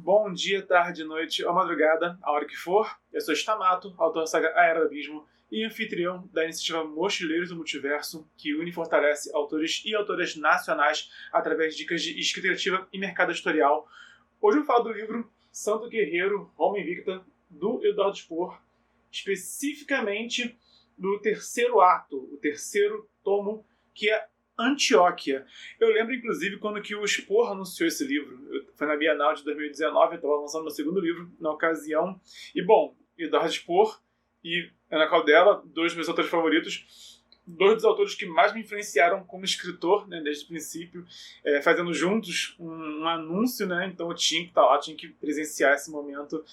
bom dia, tarde, noite ou madrugada, a hora que for. Eu sou Stamato, autor da saga A Era do Abismo e anfitrião da iniciativa Mochileiros do Multiverso, que une e fortalece autores e autoras nacionais através de dicas de escrita criativa e mercado editorial. Hoje eu falo do livro Santo Guerreiro, Roma Invicta, do Eduardo Spohr, especificamente do terceiro ato, o terceiro tomo, que é Antioquia. Eu lembro, inclusive, quando que o Spohr anunciou esse livro. Foi na Bienal de 2019, eu estava lançando meu segundo livro na ocasião. E, bom, Eduardo Spohr e Ana Caldela, dois dos meus autores favoritos, dois dos autores que mais me influenciaram como escritor, né, desde o princípio, fazendo juntos um anúncio, né, então eu tinha que estar lá, tinha que presenciar esse momento.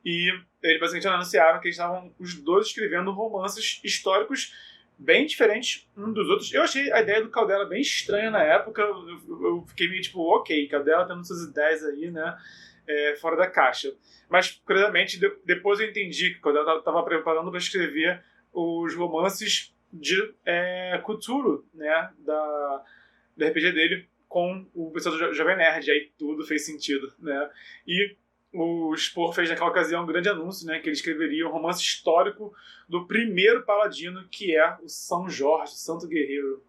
E eles basicamente anunciaram que eles estavam os dois escrevendo romances históricos bem diferentes um dos outros. Eu achei a ideia do Caldela bem estranha na época. Eu fiquei meio tipo, ok, Caldela tendo suas ideias aí, né, fora da caixa. Mas, curiosamente, depois eu entendi que Caldela estava preparando para escrever os romances de Cthulhu, né, do RPG dele, com o pessoal do Jovem Nerd. Aí tudo fez sentido, né? E o Spohr fez naquela ocasião um grande anúncio, né, que ele escreveria um romance histórico do primeiro paladino, que é o São Jorge, Santo Guerreiro.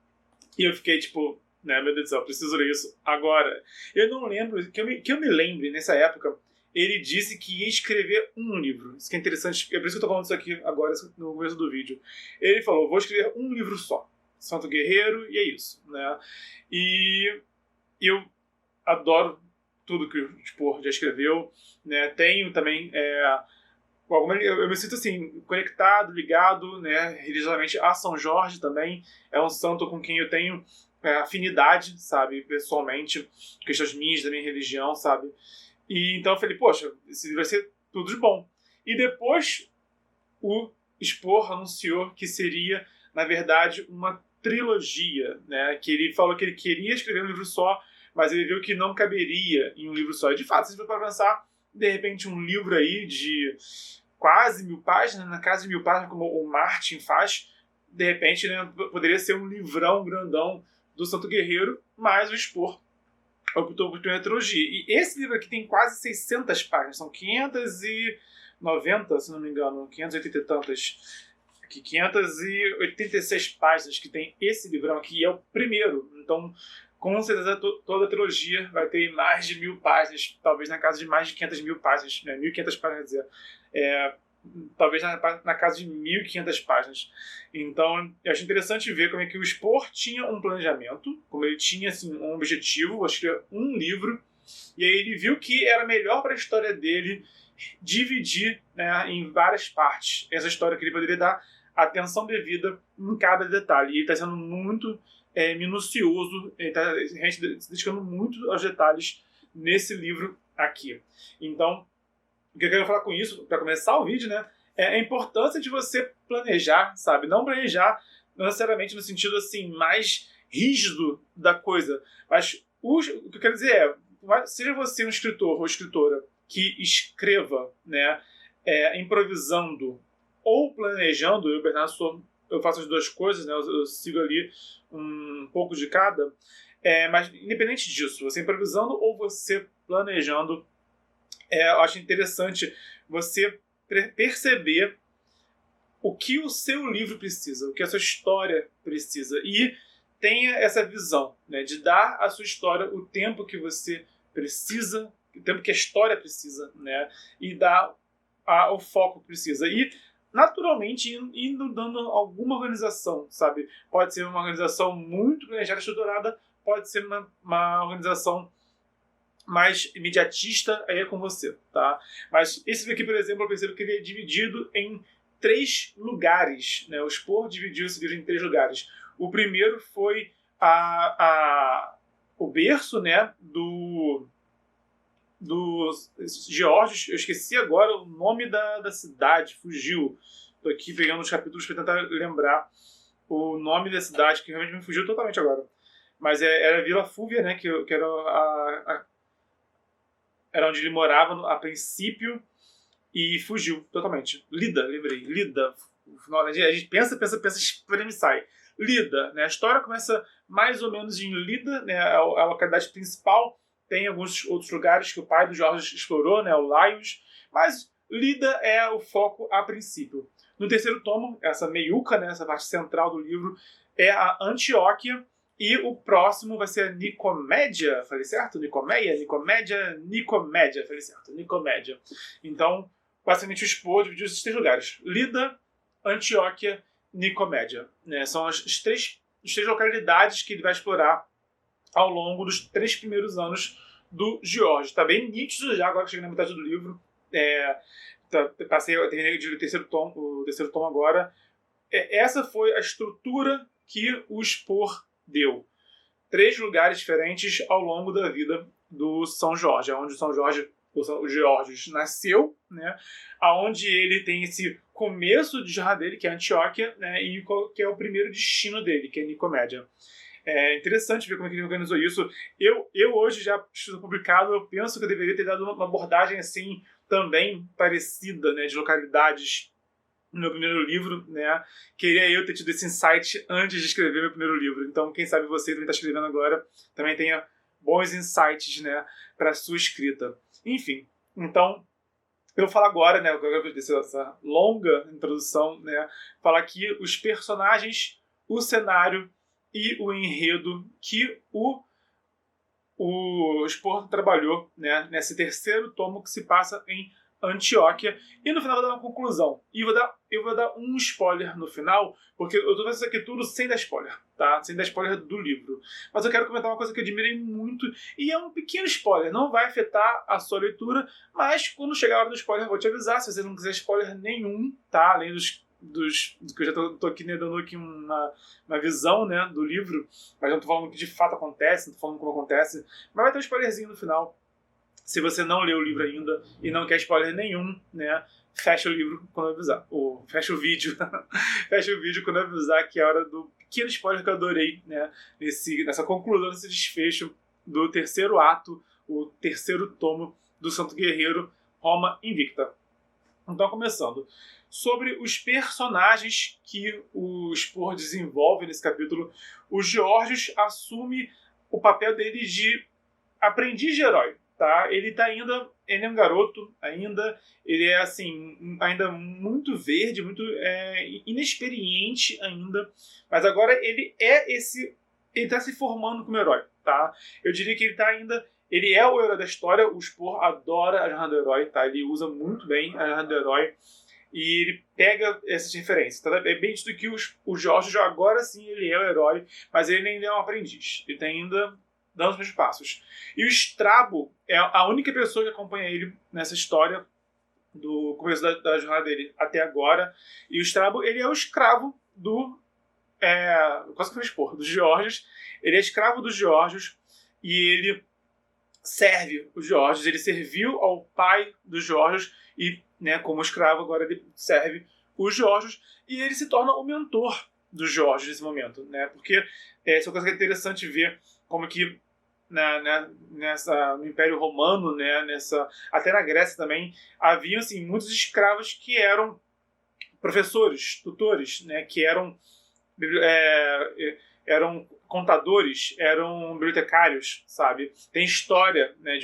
E eu fiquei tipo, né, meu Deus do céu, eu preciso ler isso agora. Eu não lembro, que eu me lembre, nessa época, ele disse que ia escrever um livro. Isso que é interessante, é por isso que eu tô falando isso aqui agora, no começo do vídeo. Ele falou, vou escrever um livro só, Santo Guerreiro, e é isso, né. E eu adoro tudo que o Spohr já escreveu, né? Tenho também eu me sinto assim conectado, ligado, né, religiosamente a São Jorge também. É um santo com quem eu tenho afinidade, sabe, pessoalmente, questões minhas da minha religião, sabe. E então eu falei, poxa, esse livro vai ser tudo de bom. E depois o Spohr anunciou que seria, na verdade, uma trilogia, né? Que ele falou que ele queria escrever um livro só, mas ele viu que não caberia em um livro só. E de fato, se você for pensar, de repente, um livro aí de quase 1000 páginas, na casa de 1000 páginas, como o Martin faz, de repente, né, poderia ser um livrão grandão do Santo Guerreiro, mas o Spohr optou por uma trilogia. E esse livro aqui tem quase 600 páginas, são 590, se não me engano, 580 e tantas. 586 páginas que tem esse livrão aqui, é o primeiro. Então, com certeza, toda a trilogia vai ter mais de 1000 páginas, talvez na casa de mais de 500.000 páginas, né? 1500 páginas, quer dizer, talvez na casa de 1500 páginas. Então, eu acho interessante ver como é que o Spohr tinha um planejamento, como ele tinha assim, um objetivo, vou escrever um livro, e aí ele viu que era melhor para a história dele dividir, né, em várias partes essa história, que ele poderia dar atenção devida em cada detalhe. E ele está sendo muito minucioso, ele está se dedicando muito aos detalhes nesse livro aqui. Então, o que eu quero falar com isso, para começar o vídeo, né, é a importância de você planejar, sabe? Não planejar necessariamente no sentido assim mais rígido da coisa, mas o que eu quero dizer seja você um escritor ou escritora que escreva, né, improvisando ou planejando. Eu, Bernardo, eu faço as duas coisas, né, eu sigo ali um pouco de cada, mas independente disso, você improvisando ou você planejando, eu acho interessante você perceber o que o seu livro precisa, o que a sua história precisa, e tenha essa visão, né, de dar à sua história o tempo que você precisa, o tempo que a história precisa, né, e dar o foco que precisa. E, naturalmente, indo dando alguma organização, sabe? Pode ser uma organização muito planejada, estruturada, pode ser uma organização mais imediatista, aí é com você, tá? Mas esse aqui, por exemplo, eu percebo que ele é dividido em 3 lugares, né? O Spohr dividiu esse livro em 3 lugares. O primeiro foi o berço, né, dos Geórgios. Eu esqueci agora o nome da cidade, fugiu. Estou aqui pegando os capítulos para tentar lembrar o nome da cidade, que realmente me fugiu totalmente agora. Mas era Vila Fúvia, né, que era onde ele morava a princípio, e fugiu totalmente. Lida, lembrei. Lida. A gente pensa, e me sai. Lida, né? A história começa mais ou menos em Lida, né? A localidade principal. tem alguns outros lugares que o pai do Jorge explorou, né, o Laios, mas Lida é o foco a princípio. No terceiro tomo, essa meiuca, né, essa parte central do livro, é a Antioquia, e o próximo vai ser a Nicomédia, falei certo? Nicomeia? Nicomédia? Nicomédia, falei certo, Nicomédia. Então, basicamente o expor dividiu esses 3 lugares. Lida, Antioquia, Nicomédia. Né? São as três localidades que ele vai explorar ao longo dos 3 primeiros anos do George. Está bem nítido já, agora que cheguei na metade do livro. Terminei o terceiro tomo agora. Essa foi a estrutura que o expor deu. 3 lugares diferentes ao longo da vida do São Jorge, onde o São Jorge, o Georgios, nasceu, né? Aonde ele tem esse começo de jornada dele, que é Antioquia, né? E que é o primeiro destino dele, que é Nicomédia. É interessante ver como é que ele organizou isso. Eu hoje, já publicado, eu penso que eu deveria ter dado uma abordagem assim, também parecida, né? De localidades no meu primeiro livro, né? Queria eu ter tido esse insight antes de escrever meu primeiro livro. Então, quem sabe você também está escrevendo agora, também tenha bons insights, né, para a sua escrita. Enfim, então, eu vou falar agora, né, essa longa introdução, né, falar aqui os personagens, o cenário e o enredo que o Spor trabalhou, né, nesse terceiro tomo que se passa em Antioquia, e no final eu vou dar uma conclusão. E eu vou dar um spoiler no final, porque eu tô fazendo isso aqui tudo sem dar spoiler, tá? Sem dar spoiler do livro. Mas eu quero comentar uma coisa que eu admirei muito, e é um pequeno spoiler, não vai afetar a sua leitura, mas quando chegar a hora do spoiler eu vou te avisar, se você não quiser spoiler nenhum, tá? Além do que eu já tô aqui, né, dando aqui uma visão, né, do livro, mas não tô falando o que de fato acontece, não tô falando como acontece, mas vai ter um spoilerzinho no final. Se você não leu o livro ainda e não quer spoiler nenhum, né, fecha o livro quando eu avisar. Ou fecha o vídeo. Fecha o vídeo quando eu avisar, que é a hora do pequeno spoiler que eu adorei, né, nessa conclusão, nesse desfecho do terceiro ato, o terceiro tomo do Santo Guerreiro, Roma Invicta. Então, começando. Sobre os personagens que o Spor desenvolve nesse capítulo, o Georgios assume o papel dele de aprendiz de herói. Tá? Ele é um garoto ainda, ele é assim, ainda muito verde, muito inexperiente ainda, mas agora ele está se formando como herói, tá? Eu diria que ele é o herói da história. O Spor adora a jornada do herói, tá? Ele usa muito bem a jornada do herói e ele pega essas referências, tá? É bem isso que o Jorge, agora sim, ele é o herói, mas ele ainda é um aprendiz, ele está ainda dando os meus passos. E o Strabo é a única pessoa que acompanha ele nessa história do começo da jornada dele até agora. E o Strabo, ele é o escravo do quase que eu expor, dos Georgios. Ele é escravo dos Georgios e ele serve os Georgios. Ele serviu ao pai dos Georgios e, né, como escravo, agora ele serve os Georgios e ele se torna o mentor dos Georgios nesse momento, né? Porque essa é uma coisa que é interessante ver como que no Império Romano, né, até na Grécia também, haviam assim, muitos escravos que eram professores, tutores, né, que eram contadores, eram bibliotecários, sabe? Tem história, né,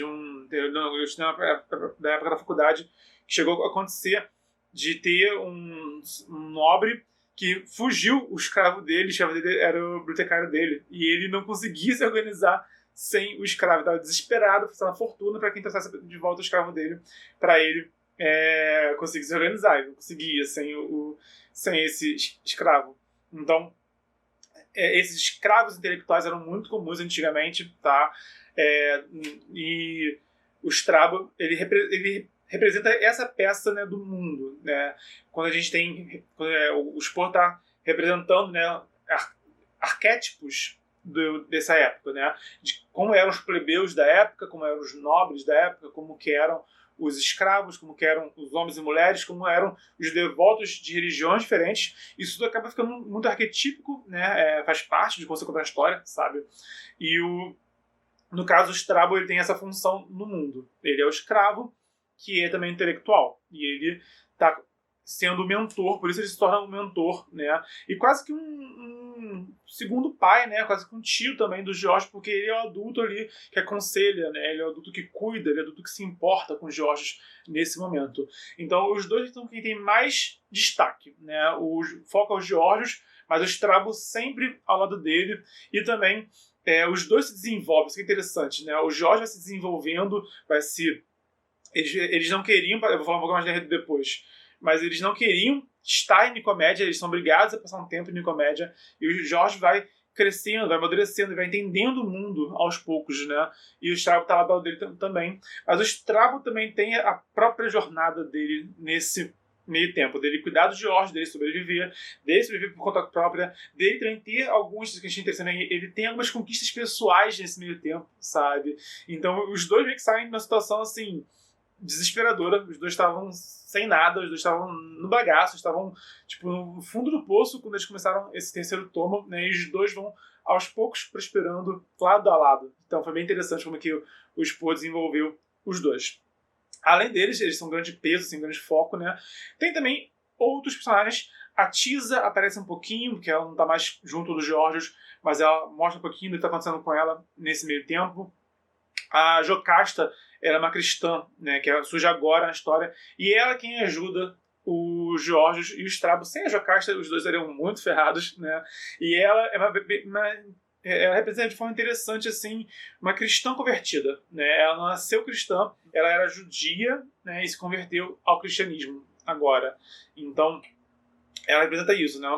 da época da faculdade, que chegou a acontecer de ter um nobre que fugiu, o escravo dele era o bibliotecário dele, e ele não conseguia se organizar sem o escravo. Estava desesperado, fazendo uma fortuna para quem trouxesse de volta o escravo dele, para ele conseguir se organizar. Ele não conseguia sem esse escravo. Então, esses escravos intelectuais eram muito comuns antigamente, tá? E o Strabo, ele representa essa peça, né, do mundo, né? Quando a gente tem o Spor está representando, né, arquétipos dessa época, né, de como eram os plebeus da época, como eram os nobres da época, como que eram os escravos, como que eram os homens e mulheres, como eram os devotos de religiões diferentes. Isso tudo acaba ficando muito arquetípico, né, faz parte de como você contar a história, sabe? E no caso, o Strabo, ele tem essa função no mundo. Ele é o escravo, que é também intelectual. E ele está sendo o mentor, por isso ele se torna um mentor, né? E quase que um segundo pai, né? Quase que um tio também do George, porque ele é o adulto ali que aconselha, né? Ele é o adulto que cuida, ele é o adulto que se importa com o George nesse momento. Então os dois são quem tem mais destaque, né? O foco é o George, mas o Strabo sempre ao lado dele, e também os dois se desenvolvem, isso que é interessante, né? O George vai se desenvolvendo, vai se... Eles não queriam, eu vou falar um pouco mais dele depois, mas eles não queriam estar em Nicomédia, eles são obrigados a passar um tempo em Nicomédia, e o Jorge vai crescendo, vai amadurecendo, vai entendendo o mundo aos poucos, né? E o Strabo está lá do lado dele também. Mas o Strabo também tem a própria jornada dele nesse meio tempo, dele cuidar do George, dele sobreviver por conta própria, dele também ter alguns, que a gente interessante, ele tem algumas conquistas pessoais nesse meio tempo, sabe? Então os dois meio que saem de uma situação assim desesperadora, os dois estavam sem nada, os dois estavam no bagaço, estavam tipo no fundo do poço quando eles começaram esse terceiro tomo, né? E os dois vão aos poucos prosperando lado a lado. Então foi bem interessante como que o Spohr desenvolveu os dois. Além deles, eles são um grande peso, assim, um grande foco, né? Tem também outros personagens. A Tisa aparece um pouquinho, porque ela não está mais junto dos Georgios, mas ela mostra um pouquinho do que está acontecendo com ela nesse meio tempo. A Jocasta era uma cristã, né, que surge agora na história, e ela é quem ajuda os Georgios e o Strabo. Sem a Jocasta, os dois seriam muito ferrados, né? E ela é ela representa de forma interessante assim uma cristã convertida, né? Ela nasceu cristã, ela era judia, né, e se converteu ao cristianismo agora. Então, ela representa isso, né?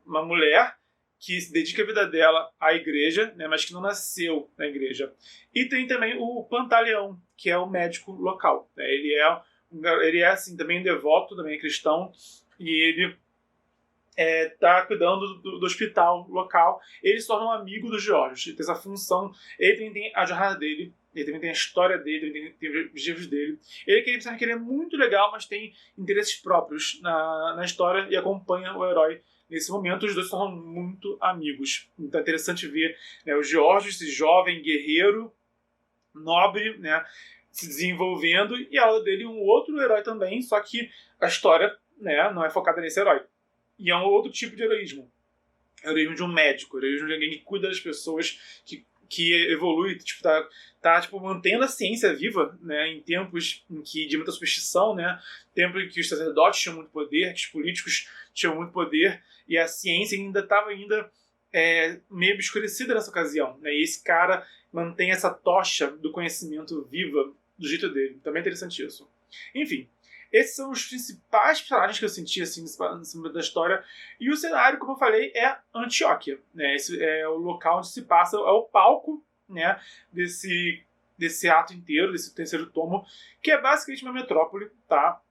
Uma mulher que se dedica a vida dela à igreja, né, mas que não nasceu na igreja. E tem também o Pantaleão, que é o médico local, né? Ele é assim, também devoto, também é cristão, e ele está cuidando do hospital local. Ele se torna um amigo do George, ele tem essa função, ele também tem a jornada dele, ele também tem a história dele, ele tem os objetivos dele. Ele que ele é muito legal, mas tem interesses próprios na história e acompanha o herói. Nesse momento, os dois se tornam muito amigos. Então é interessante ver, né, o George, esse jovem guerreiro, nobre, né, se desenvolvendo, e ao lado dele um outro herói também, só que a história, né, não é focada nesse herói. E é um outro tipo de heroísmo. Heroísmo de um médico, heroísmo de alguém que cuida das pessoas, que evolui, tipo, tá tipo, mantendo a ciência viva, né, em tempos de muita superstição, né, tempos em que os sacerdotes tinham muito poder, que os políticos tinham muito poder, e a ciência ainda estava meio obscurecida nessa ocasião, né, e esse cara mantém essa tocha do conhecimento viva do jeito dele. Também é interessante isso. Enfim, esses são os principais personagens que eu senti assim, nesse momento da história. E o cenário, como eu falei, é Antioquia, né? Esse é o local onde se passa, é o palco, né, desse ato inteiro, desse terceiro tomo, que é basicamente uma metrópole, tá?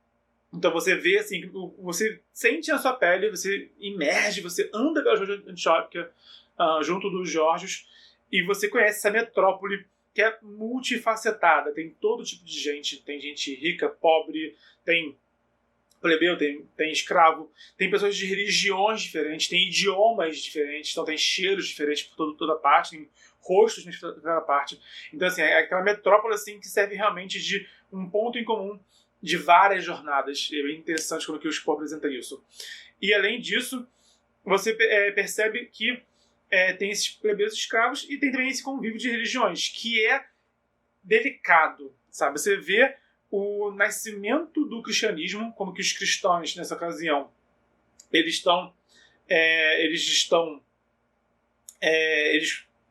Então você vê, assim, você sente na sua pele, você imerge, você anda pelas ruas de Antioquia, junto dos Georgios, e você conhece essa metrópole que é multifacetada, tem todo tipo de gente, tem gente rica, pobre, tem plebeu, tem escravo, tem pessoas de religiões diferentes, tem idiomas diferentes, então tem cheiros diferentes por toda parte, tem rostos diferentes por toda parte. Então, assim, é aquela metrópole assim, que serve realmente de um ponto em comum de várias jornadas. É bem interessante como que o Spohr apresenta isso. E, além disso, você percebe que tem esses plebeus escravos e tem também esse convívio de religiões, que é delicado, sabe? Você vê o nascimento do cristianismo, como que os cristãos, nessa ocasião, eles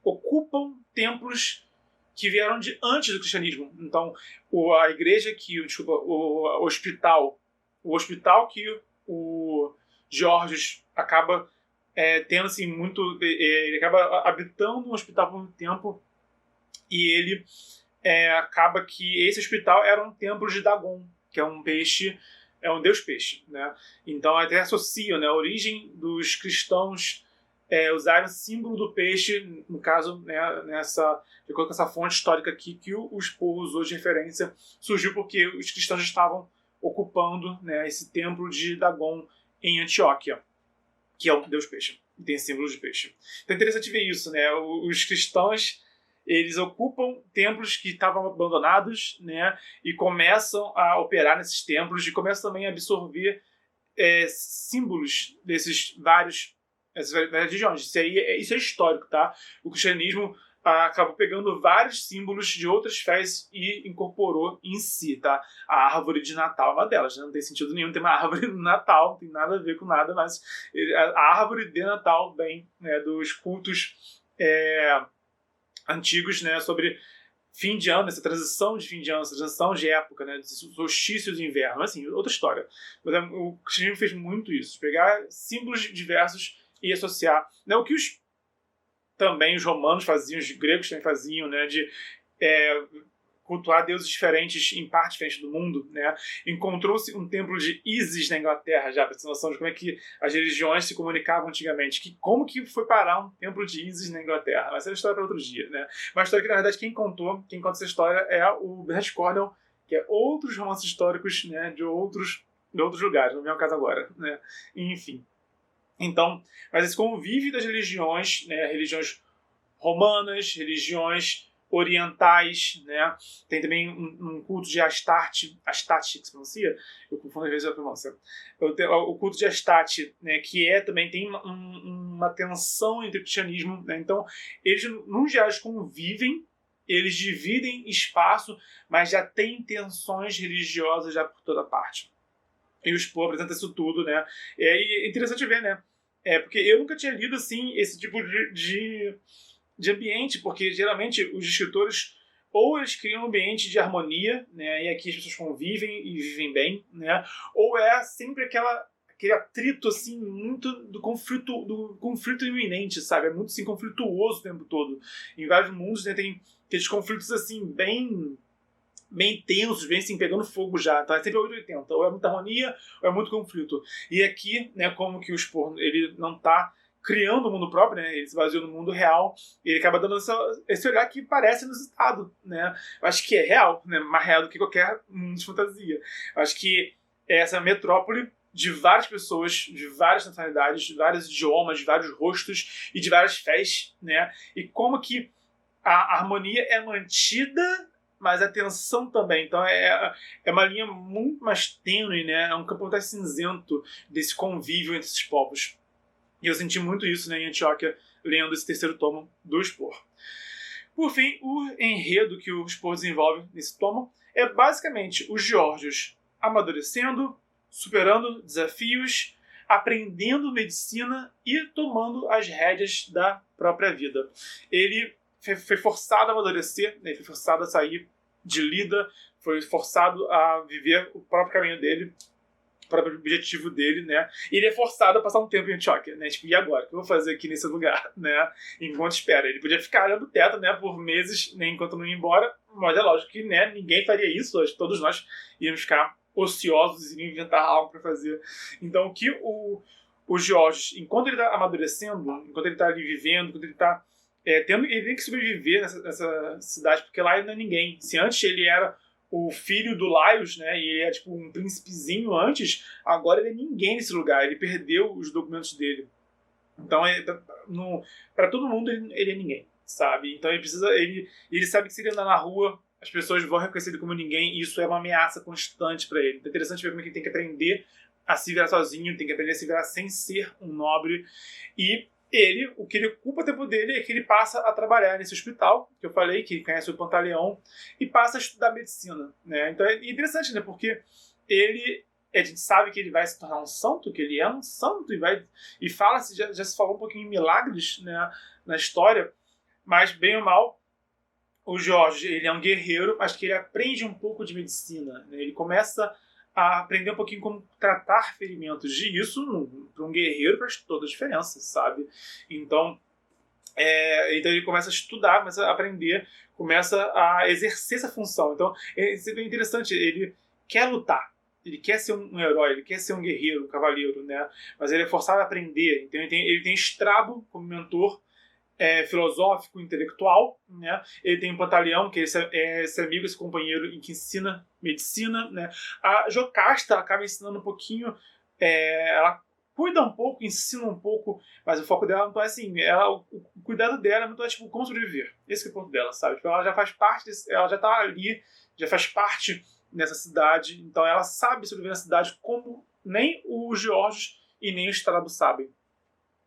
ocupam templos que vieram de antes do cristianismo. Então, a igreja o hospital que o Georgios acaba tendo assim muito, ele acaba habitando um hospital por muito tempo, e ele acaba que esse hospital era um templo de Dagon, que é um peixe, é um deus peixe, né? Então até associam, né, a origem dos cristãos usarem o símbolo do peixe, no caso, né, de acordo com essa fonte histórica aqui que o Spohr usou de referência, surgiu porque os cristãos estavam ocupando, né, esse templo de Dagon em Antioquia, que é um deus peixe, e tem símbolos de peixe. Então é interessante ver isso, né? Os cristãos, eles ocupam templos que estavam abandonados, né, e começam a operar nesses templos, e começam também a absorver símbolos essas várias religiões. Isso é histórico, tá? O cristianismo acabou pegando vários símbolos de outras fés e incorporou em si, tá? A árvore de Natal é uma delas, né? Não tem sentido nenhum ter uma árvore no Natal, não tem nada a ver com nada, mas a árvore de Natal vem, né, dos cultos antigos, né, sobre fim de ano, essa transição de fim de ano, essa transição de época, né, solstício de inverno, assim, outra história. Mas o cristianismo fez muito isso, pegar símbolos diversos e associar, né, o que também os romanos faziam, os gregos também faziam, né, de cultuar deuses diferentes em partes diferentes do mundo, né? Encontrou-se um templo de Ísis na Inglaterra, já para ter noção de como é que as religiões se comunicavam antigamente, como que foi parar um templo de Ísis na Inglaterra. Mas essa é uma história para outro dia, né? Uma história que, na verdade, quem conta essa história é o Bernard Cornwell, que é outros romances históricos, né, de outros lugares, não é o caso agora, né? Enfim. Então, mas esse convívio das religiões, né, religiões romanas, religiões orientais, né? Tem também um culto de Astarte que se pronuncia, eu confundo às vezes a pronúncia. O culto de Astarte, né, que também tem uma tensão entre o cristianismo, né? Então, eles, num geral, convivem, eles dividem espaço, mas já tem tensões religiosas já por toda parte. E o Spohr apresenta isso tudo, né? É interessante ver, né? Porque eu nunca tinha lido, assim, esse tipo de ambiente, porque geralmente os escritores ou eles criam um ambiente de harmonia, né, e aqui as pessoas convivem e vivem bem, né, ou é sempre aquele atrito assim muito do conflito iminente, sabe? É muito assim conflituoso o tempo todo. Em vários mundos, né, tem aqueles conflitos assim bem tensos, bem assim, pegando fogo já. Então é sempre 880. Ou é muita harmonia, ou é muito conflito. E aqui, né, como que o Spohr, ele não está criando o mundo próprio, né? Ele se baseou no mundo real, e ele acaba dando esse olhar que parece inusitado, né? Eu acho que é real, né? Mais real do que qualquer mundo de fantasia. Eu acho que essa metrópole de várias pessoas, de várias nacionalidades, de vários idiomas, de vários rostos e de várias fés, né? E como que a harmonia é mantida, mas a tensão também. Então é uma linha muito mais tênue, né? É um campo mais cinzento desse convívio entre esses povos. E eu senti muito isso, né, em Antioquia, lendo esse terceiro tomo do Spohr. Por fim, o enredo que o Spohr desenvolve nesse tomo é basicamente os Geórgios amadurecendo, superando desafios, aprendendo medicina e tomando as rédeas da própria vida. Ele foi forçado a amadurecer, né, foi forçado a sair de Lida, foi forçado a viver o próprio caminho dele, o próprio objetivo dele, né? E ele é forçado a passar um tempo em Antioquia, né? Tipo, e agora? O que eu vou fazer aqui nesse lugar, né? Enquanto espera. Ele podia ficar olhando o teto, né? Por meses, né? Enquanto não ia embora. Mas é lógico que, né? Ninguém faria isso. Todos nós íamos ficar ociosos e inventar algo para fazer. Então, o que o Geórgios, enquanto ele está amadurecendo, enquanto ele está ali vivendo, enquanto ele está ele tem que sobreviver nessa cidade, porque lá ele não é ninguém. Se antes ele era o filho do Laios, né, e ele é tipo um príncipezinho antes, agora ele é ninguém nesse lugar, ele perdeu os documentos dele. Então, para todo mundo, ele é ninguém, sabe? Então ele sabe que se ele andar na rua, as pessoas vão reconhecer ele como ninguém, e isso é uma ameaça constante para ele. Então é interessante ver como é que ele tem que aprender a se virar sozinho, tem que aprender a se virar sem ser um nobre. E o que ele ocupa o tempo dele é que ele passa a trabalhar nesse hospital, que eu falei, que conhece o Pantaleão, e passa a estudar medicina, né? Então é interessante, né? Porque a gente sabe que ele vai se tornar um santo, que ele é um santo, e fala-se, já se falou um pouquinho em milagres, né, na história, mas bem ou mal, o Jorge, ele é um guerreiro, mas que ele aprende um pouco de medicina, né? Ele começa a aprender um pouquinho como tratar ferimentos. E isso, para um guerreiro, faz toda a diferença, sabe? Então ele começa a estudar, começa a aprender, começa a exercer essa função. Então, isso é bem interessante. Ele quer lutar, ele quer ser um herói, ele quer ser um guerreiro, um cavaleiro, né? Mas ele é forçado a aprender. Então, ele tem Strabo como mentor, filosófico, intelectual, né? Ele tem um Pantaleão, que é esse amigo, esse companheiro que ensina medicina, né? A Jocasta acaba ensinando um pouquinho, ela cuida um pouco, ensina um pouco, mas o foco dela não é assim, o cuidado dela é muito tipo como sobreviver. Esse é o ponto dela, sabe? Tipo, ela já faz parte ela já tá ali, já faz parte nessa cidade, então ela sabe sobreviver na cidade como nem o Georgios e nem o Strabo sabem.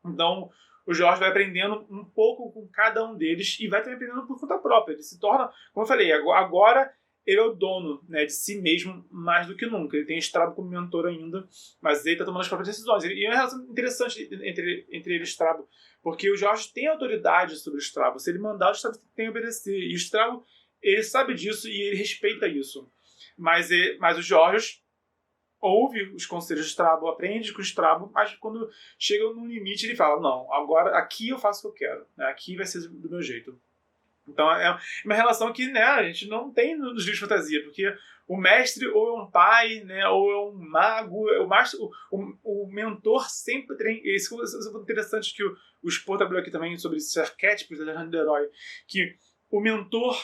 Então, o George vai aprendendo um pouco com cada um deles e vai também aprendendo por conta própria. Ele se torna, como eu falei, agora ele é o dono, né, de si mesmo mais do que nunca. Ele tem o Strabo como mentor ainda, mas ele está tomando as próprias decisões. E é uma relação interessante entre ele e o Strabo, porque o George tem autoridade sobre o Strabo. Se ele mandar, o Strabo tem que obedecer. E o Strabo, ele sabe disso e ele respeita isso. Mas o George ouve os conselhos de Strabo, aprende com o Strabo, mas quando chega no limite ele fala, não, agora aqui eu faço o que eu quero, né? Aqui vai ser do meu jeito. Então é uma relação que, né, a gente não tem nos livros de fantasia, porque o mestre ou é um pai, né, ou é um mago, o mentor sempre tem... Isso é interessante que o Spohr trabalhou aqui também sobre esses arquétipos da jornada do herói, que o mentor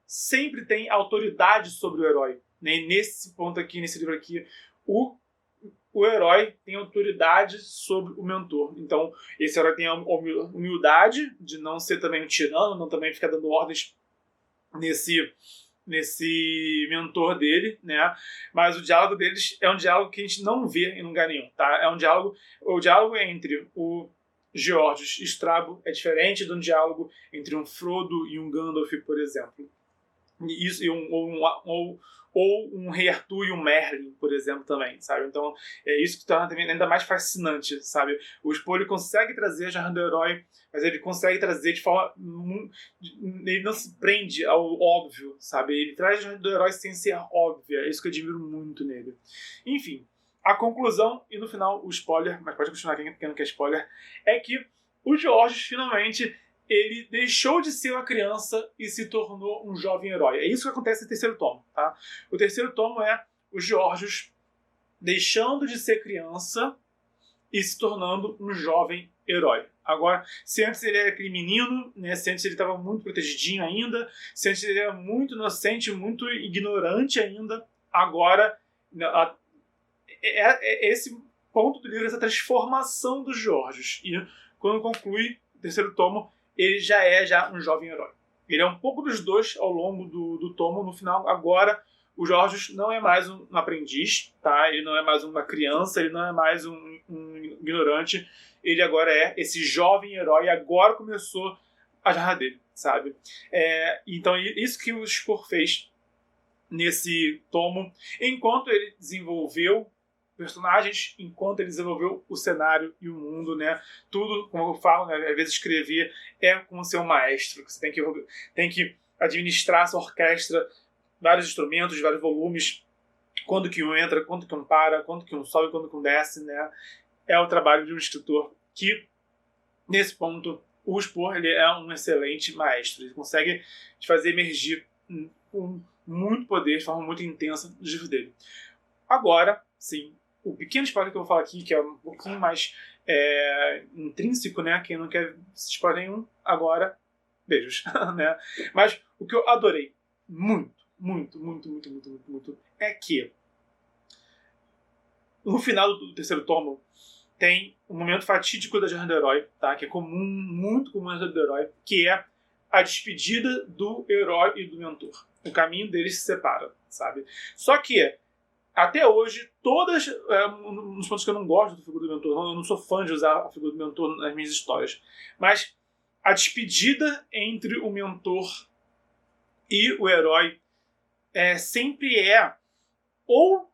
sempre tem autoridade sobre o herói. Né? E nesse ponto aqui, nesse livro aqui, o herói tem autoridade sobre o mentor. Então, esse herói tem a humildade de não ser também um tirano, não também ficar dando ordens nesse mentor dele, né? Mas o diálogo deles é um diálogo que a gente não vê em lugar nenhum, tá? O diálogo entre o Georgios e Strabo é diferente de um diálogo entre um Frodo e um Gandalf, por exemplo. Isso, ou um Rei Arthur e um Merlin, por exemplo, também, sabe? Então, é isso que torna também ainda mais fascinante, sabe? O Spohr, ele consegue trazer a jornada do herói, mas ele consegue trazer de forma... Ele não se prende ao óbvio, sabe? Ele traz a jornada do herói sem ser óbvia. É isso que eu admiro muito nele. Enfim, a conclusão, e no final o spoiler, mas pode continuar quem não quer spoiler, é que o Georgios finalmente... ele deixou de ser uma criança e se tornou um jovem herói. É isso que acontece no terceiro tomo. Tá? O terceiro tomo é o Georgios deixando de ser criança e se tornando um jovem herói. Agora, se antes ele era aquele menino, né, se antes ele estava muito protegidinho ainda, se antes ele era muito inocente, muito ignorante ainda, agora esse ponto do livro, essa transformação dos Georgios. E quando conclui o terceiro tomo, ele já é um jovem herói. Ele é um pouco dos dois ao longo do tomo. No final, agora, o Georgios não é mais um aprendiz, tá? Ele não é mais uma criança, ele não é mais um ignorante. Ele agora é esse jovem herói. Agora começou a jornada dele, sabe? Então, isso que o Spohr fez nesse tomo, enquanto ele desenvolveu personagens, enquanto ele desenvolveu o cenário e o mundo, né? Tudo, como eu falo, né? Às vezes escrever é como ser um maestro, que você tem que administrar essa orquestra, vários instrumentos, vários volumes, quando que um entra, quando que um para, quando que um sobe, quando que um desce, né? É o trabalho de um escritor que, nesse ponto, o Spohr, ele é um excelente maestro. Ele consegue te fazer emergir com muito poder, de forma muito intensa, no livro dele. Agora, sim, o pequeno spoiler que eu vou falar aqui, que é um pouquinho mais intrínseco, né? Quem não quer spoiler nenhum, agora, beijos. Né? Mas o que eu adorei muito, é que no final do terceiro tomo tem um momento fatídico da jornada do herói, tá? Que é comum, muito comum na jornada do herói, que é a despedida do herói e do mentor. O caminho deles se separa, sabe? Só que até hoje, todas... nos pontos que eu não gosto da figura do mentor, eu não sou fã de usar a figura do mentor nas minhas histórias, mas a despedida entre o mentor e o herói sempre ou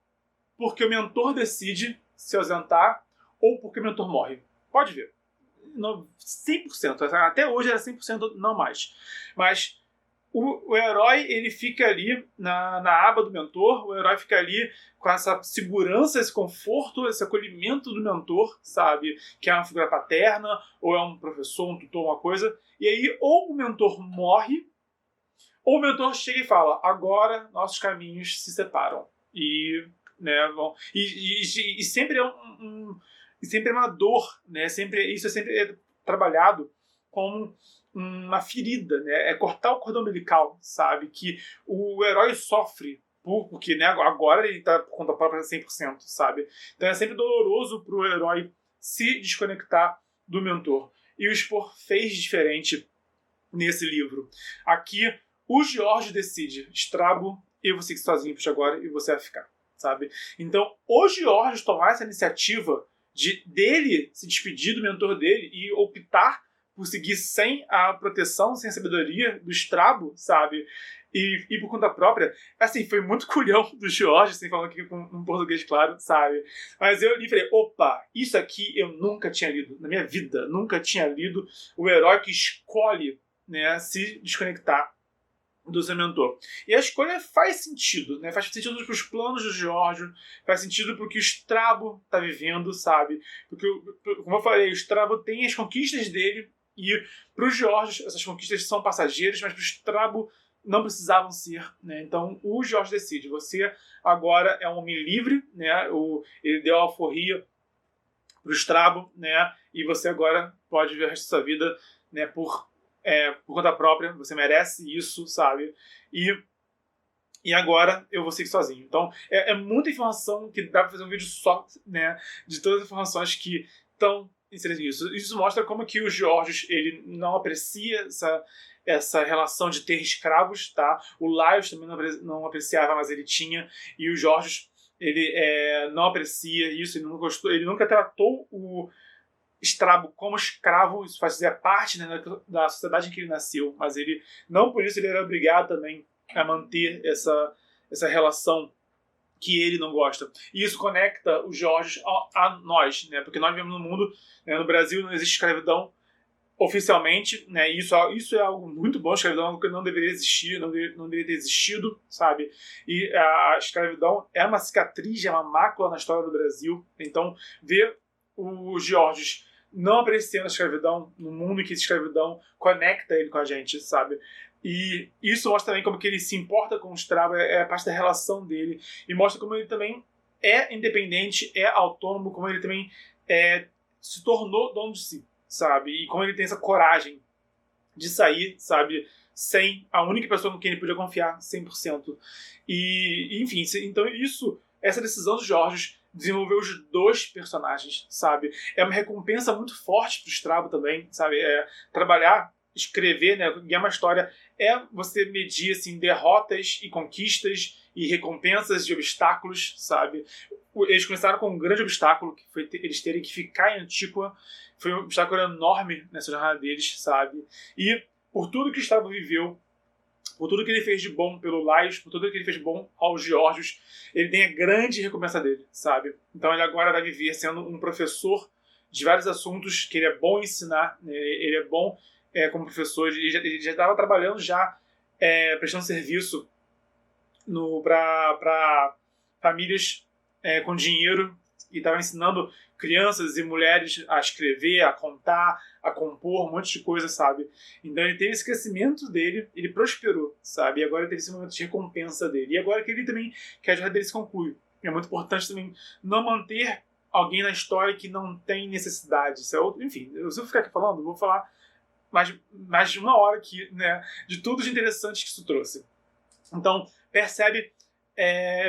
porque o mentor decide se ausentar, ou porque o mentor morre. Pode ver. 100%. Até hoje era 100%, não mais. Mas o herói, ele fica ali na aba do mentor, o herói fica ali com essa segurança, esse conforto, esse acolhimento do mentor, sabe? Que é uma figura paterna, ou é um professor, um tutor, uma coisa. E aí, ou o mentor morre, ou o mentor chega e fala, agora nossos caminhos se separam. E, né, e sempre é e sempre é uma dor, né? Isso é sempre trabalhado como uma ferida, né? É cortar o cordão umbilical, sabe? Que o herói sofre porque, né, agora ele está por conta própria 100%, sabe? Então é sempre doloroso para o herói se desconectar do mentor. E o Spohr fez diferente nesse livro. Aqui, o George decide, Strabo, eu vou seguir sozinho por agora e você vai ficar. sabe? Então, o Georgios tomar essa iniciativa dele se despedir do mentor dele e optar por seguir sem a proteção, sem a sabedoria do Strabo, sabe? E por conta própria, assim, foi muito culhão do George, assim, falando aqui com um português claro, sabe? Mas eu li e falei, opa, isso aqui eu nunca tinha lido, na minha vida, nunca tinha lido o herói que escolhe, né, se desconectar do seu mentor. E a escolha faz sentido, né? Faz sentido para os planos do George, faz sentido para o que o Strabo está vivendo, sabe? Porque, como eu falei, o Strabo tem as conquistas dele e para o George essas conquistas são passageiras, mas para o Strabo não precisavam ser, né? Então o George decide, você agora é um homem livre, né? Ele deu a alforria para o Strabo, né? E você agora pode ver o resto da sua vida, né? Por conta própria, você merece isso, sabe? E agora eu vou seguir sozinho. Então é muita informação que dá para fazer um vídeo só, né? De todas as informações que estão inseridas nisso. Isso mostra como que o Georgios ele não aprecia essa relação de ter escravos, tá? O Laios também não apreciava, mas ele tinha. E o Georgios ele não aprecia isso, ele não gostou, ele nunca tratou o Strabo como escravo, isso fazia parte, né, da sociedade em que ele nasceu, mas ele, não por isso ele era obrigado também a manter essa relação que ele não gosta. E isso conecta os Georgios a nós, né, porque nós vivemos no mundo, né, no Brasil não existe escravidão oficialmente, né, isso é algo muito bom, a escravidão é algo que não deveria existir, não deveria ter existido, sabe? E a escravidão é uma cicatriz, é uma mácula na história do Brasil, então ver os Georgios não apreciando a escravidão, no mundo em que a escravidão conecta ele com a gente, sabe? E isso mostra também como que ele se importa com o Strabo, é parte da relação dele, e mostra como ele também é independente, é autônomo, como ele também se tornou dono de si, sabe? E como ele tem essa coragem de sair, sabe? Sem a única pessoa com quem ele podia confiar 100%. E enfim, então essa decisão dos Georgios desenvolveu os dois personagens, sabe? É uma recompensa muito forte pro Strabo também, sabe? Trabalhar, escrever, né? Guiar uma história você medir, assim, derrotas e conquistas e recompensas de obstáculos, sabe? Eles começaram com um grande obstáculo, que foi eles terem que ficar em Antíqua. Foi um obstáculo enorme nessa jornada deles, sabe? E por tudo que o Strabo viveu, por tudo que ele fez de bom pelo Laios, por tudo que ele fez de bom aos Georgios, ele tem a grande recompensa dele, sabe? Então ele agora vai viver sendo um professor de vários assuntos que ele é bom em ensinar, né? Ele é bom como professor, ele já estava trabalhando prestando serviço para famílias com dinheiro e estava ensinando crianças e mulheres a escrever, a contar, a compor, um monte de coisa, sabe? Então ele teve esse crescimento dele, ele prosperou, sabe? E agora teve esse momento de recompensa dele. E agora que ele também, que a jornada dele se conclui. É muito importante também não manter alguém na história que não tem necessidade. Isso é outro, enfim, se eu ficar aqui falando, eu vou falar mais de uma hora aqui, né? De tudo de interessante que isso trouxe. Então, percebe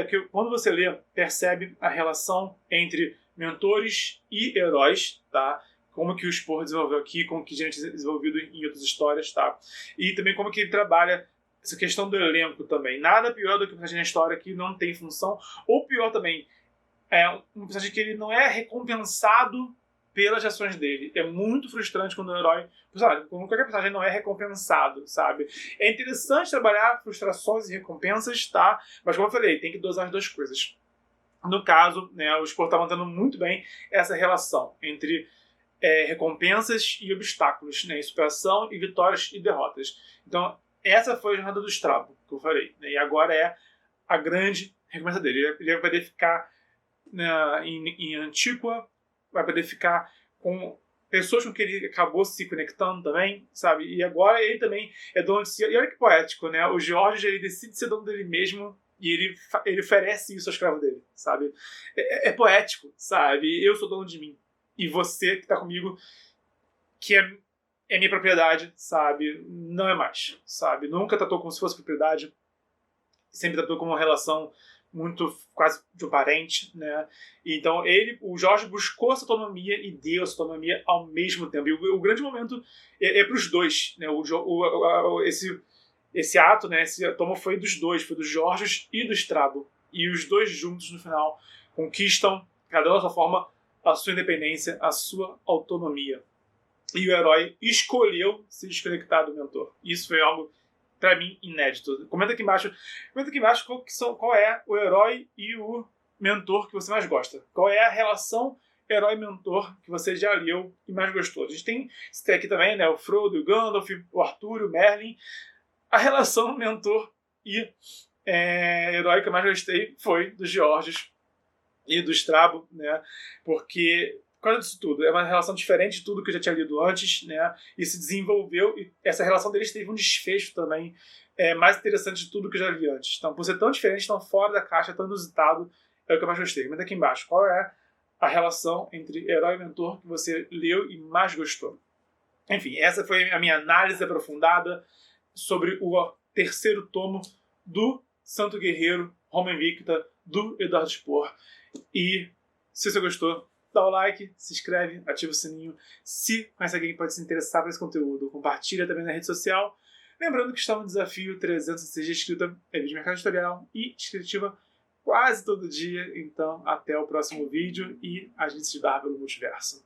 que quando você lê, percebe a relação entre mentores e heróis, tá? Como que o Spohr desenvolveu aqui, como que a gente desenvolvido em outras histórias, tá? E também como que ele trabalha essa questão do elenco também. Nada pior do que um personagem na história que não tem função, ou pior também, um personagem que ele não é recompensado pelas ações dele. É muito frustrante quando o herói, quando qualquer personagem não é recompensado, sabe? É interessante trabalhar frustrações e recompensas, tá? Mas como eu falei, tem que dosar as duas coisas. No caso, né, o Spohr está mantendo muito bem essa relação entre recompensas e obstáculos, né, superação e vitórias e derrotas. Então, essa foi a jornada do Strabo, que eu falei, né, e agora é a grande recompensa dele. Ele vai poder ficar em Antíqua, vai poder ficar com pessoas com quem ele acabou se conectando também, sabe? E agora ele também é dono de si. E olha que poético, né? O George, ele decide ser dono dele mesmo e ele oferece isso ao escravo dele, sabe? É poético, sabe? Eu sou dono de mim. E você que tá comigo, que é minha propriedade, sabe? Não é mais, sabe? Nunca tratou como se fosse propriedade. Sempre tratou como uma relação muito quase de um parente, né? Então o George buscou essa autonomia e deu essa autonomia ao mesmo tempo. E o grande momento para os dois, né? Esse ato, né? Esse tomo foi dos dois, foi do Georgios e do Strabo, e os dois juntos no final conquistam, cada um da sua forma, a sua independência, a sua autonomia. E o herói escolheu se desconectar do mentor. Isso foi algo, pra mim, inédito. Comenta aqui embaixo qual é o herói e o mentor que você mais gosta. Qual é a relação herói-mentor que você já leu e mais gostou. A gente tem aqui também, né, o Frodo, o Gandalf, o Arthur, o Merlin. A relação mentor e herói que eu mais gostei foi do Georges e do Strabo, né, porque por causa disso tudo, é uma relação diferente de tudo que eu já tinha lido antes, né, e se desenvolveu, e essa relação deles teve um desfecho também mais interessante de tudo que eu já li antes. Então, por ser tão diferente, tão fora da caixa, tão inusitado, é o que eu mais gostei. Comenta aqui embaixo, qual é a relação entre herói e mentor que você leu e mais gostou. Enfim, essa foi a minha análise aprofundada sobre o terceiro tomo do Santo Guerreiro, Roma Invicta, do Eduardo Spohr. E se você gostou, dá o like, se inscreve, ativa o sininho. Se conhece alguém que pode se interessar por esse conteúdo, compartilha também na rede social. Lembrando que está no desafio 306 de escrita, é vídeo de mercado editorial e escritiva quase todo dia. Então, até o próximo vídeo e a gente se dá pelo multiverso.